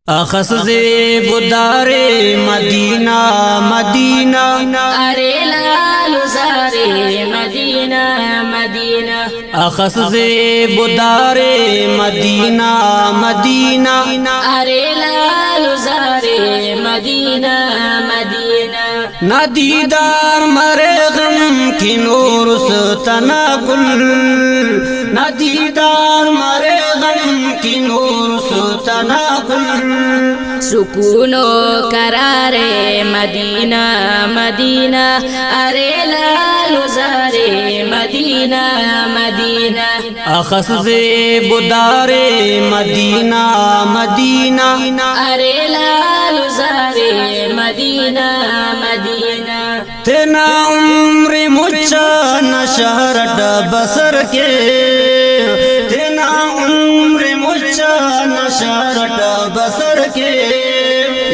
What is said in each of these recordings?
اخذ بدار مدینہ مدینہ ارے لال زارے مدینہ مدینہ اخذ بدار مدینہ مدینہ ارے لال زارے مدینہ مدینہ ندیدار مرے غم کی نور ستنا گل ندیدار مرے غم کی نور ستنا گل سکون و قرار مدینہ مدینہ ارے لال زارے مدینہ مدینہ اخذ بدار مدینہ مدینہ ارے لال زارے مدینہ مدینہ تینا عمر مچا نشہرٹ بسر کے تینا عمر مچا نشہرٹ بسر کے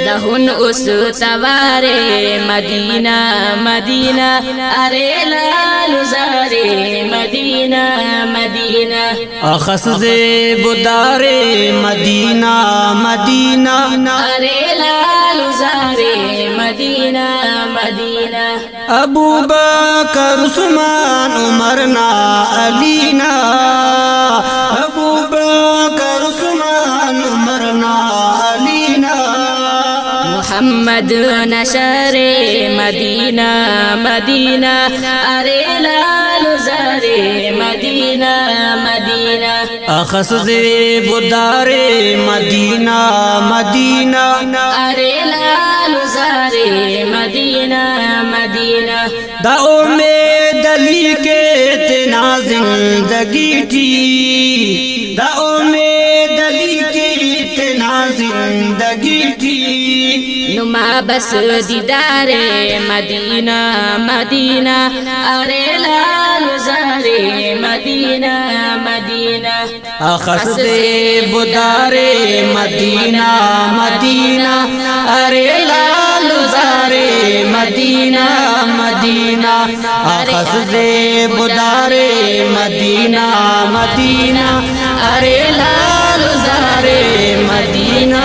دہن اس توارے مدینہ مدینہ ارے لال زارے مدینہ مدینہ اخذ بدار مدینہ مدینہ ارے لال زارے مدینہ مدینہ ابو بکر عثمان عمرنا علینا ابو بکر عثمان عمرنا علینا محمد نشر مدینہ مدینہ ارے لال زارے مدینہ مدینہ اخذ بدار مدینہ مدینہ ارے لال زارے مدینہ مدینہ دا امید علی کے تینا زندگی تھی دا امید علی کے تینا زندگی تھی نما بس دیدار مدینہ مدینہ ارے لال زارے مدینہ مدینہ اخذ بدار مدینہ مدینہ ارے لال زارے مدینہ مدینہ اخذ بدار مدینہ مدینہ ارے لال زارے مدینہ